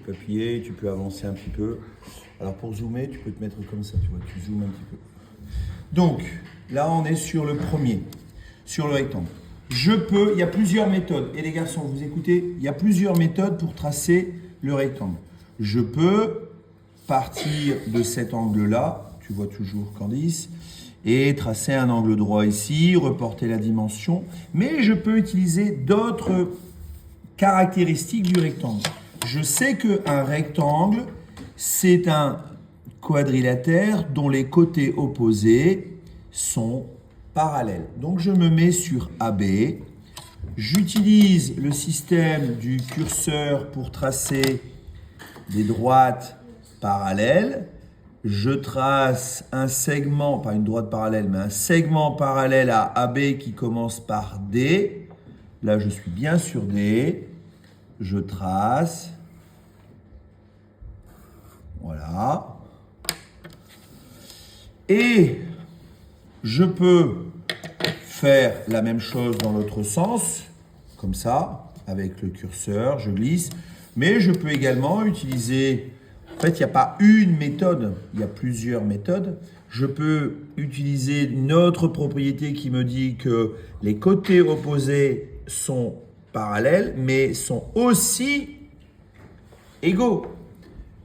peux appuyer, tu peux avancer un petit peu. Alors pour zoomer, tu peux te mettre comme ça, tu vois, tu zoomes un petit peu. Donc, là on est sur le premier, sur le rectangle. Il y a plusieurs méthodes. Et les garçons, vous écoutez, il y a plusieurs méthodes pour tracer le rectangle. Je peux partir de cet angle-là, tu vois toujours Candice, et tracer un angle droit ici, reporter la dimension. Mais je peux utiliser d'autres caractéristiques du rectangle. Je sais qu'un rectangle, c'est un quadrilatère dont les côtés opposés sont parallèles. Donc je me mets sur AB. J'utilise le système du curseur pour tracer des droites parallèles. Je trace un segment, pas une droite parallèle, mais un segment parallèle à AB qui commence par D. Là, je suis bien sur D. Je trace. Voilà. Et je peux faire la même chose dans l'autre sens, comme ça, avec le curseur, je glisse. Mais je peux également utiliser, en fait, il n'y a pas une méthode, il y a plusieurs méthodes. Je peux utiliser une autre propriété qui me dit que les côtés opposés sont parallèles, mais sont aussi égaux.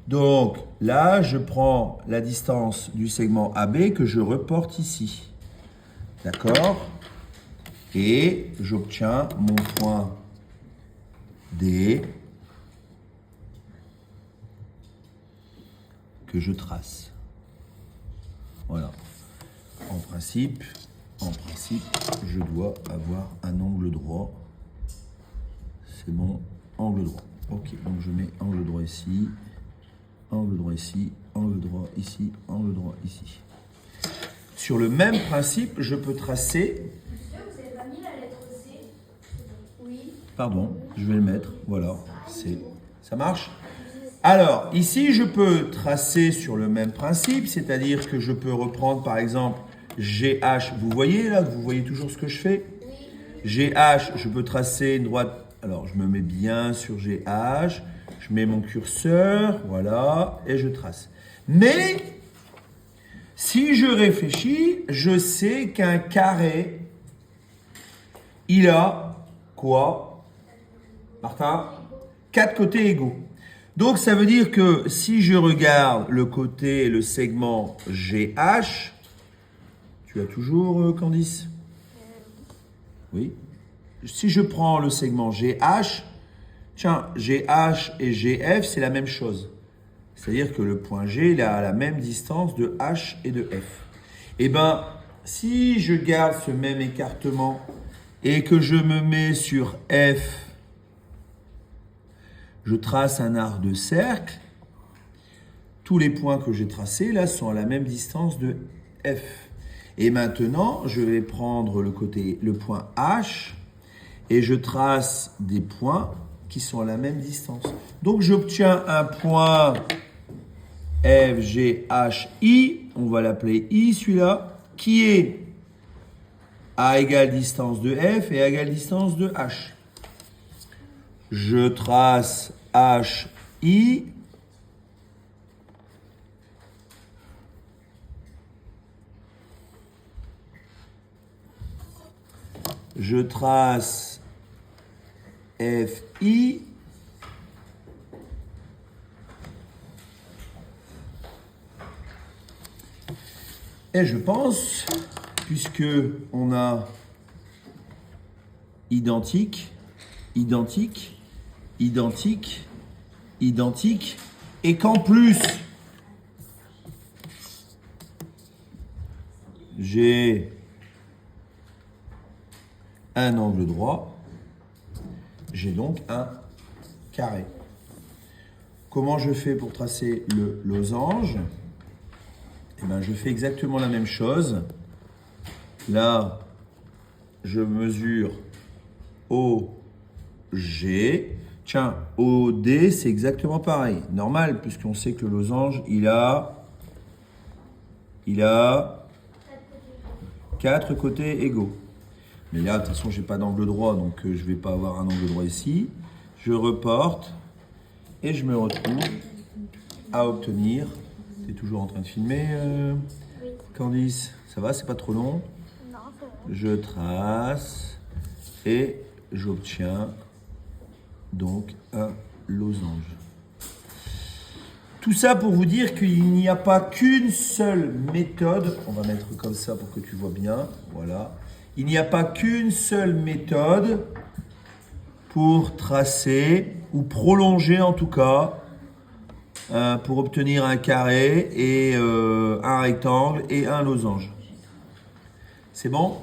Donc là, je prends la distance du segment AB que je reporte ici. D'accord? Et j'obtiens mon point D que je trace. Voilà. En principe, je dois avoir un angle droit. C'est bon, angle droit. Ok, donc je mets angle droit ici, angle droit ici, angle droit ici, angle droit ici. Sur le même principe, je peux tracer... Vous n'avez pas mis la lettre C? Oui. Pardon, je vais le mettre. Voilà, C. Ça marche? Alors, ici, je peux tracer sur le même principe, c'est-à-dire que je peux reprendre, par exemple, GH. Vous voyez là, vous voyez toujours ce que je fais? GH, je peux tracer une droite. Alors, je me mets bien sur GH. Je mets mon curseur, voilà, et je trace. Mais, si je réfléchis, je sais qu'un carré, il a quoi, Martin? 4 côtés égaux. Donc, ça veut dire que si je regarde le côté, le segment GH, tu as toujours, Candice? Oui. Si je prends le segment GH, tiens, GH et GF, c'est la même chose. C'est-à-dire que le point G, il a la même distance de H et de F. Eh bien, si je garde ce même écartement et que je me mets sur F, je trace un arc de cercle. Tous les points que j'ai tracés là sont à la même distance de F. Et maintenant, je vais prendre le point H et je trace des points qui sont à la même distance. Donc, j'obtiens un point F, G, H, I. On va l'appeler I, celui-là, qui est à égale distance de F et à égale distance de H. Je trace H, I. Je trace F, I. Et je pense, puisque on a identique, identique, identique, identique, et qu'en plus, j'ai un angle droit, j'ai donc un carré. Comment je fais pour tracer le losange? Eh bien, je fais exactement la même chose. Là, je mesure OG. Tiens, OD, c'est exactement pareil. Normal, puisqu'on sait que le losange, il a 4 côtés égaux. Mais là, de toute façon, je n'ai pas d'angle droit, donc je ne vais pas avoir un angle droit ici. Je reporte Et je me retrouve à obtenir. Tu es toujours en train de filmer, Oui. Candice? Ça va, c'est pas trop long? Non, c'est bon. Je trace et j'obtiens donc un losange. Tout ça pour vous dire qu'il n'y a pas qu'une seule méthode. On va mettre comme ça pour que tu vois bien. Voilà. Il n'y a pas qu'une seule méthode pour tracer ou prolonger en tout cas pour obtenir un carré et un rectangle et un losange. C'est bon?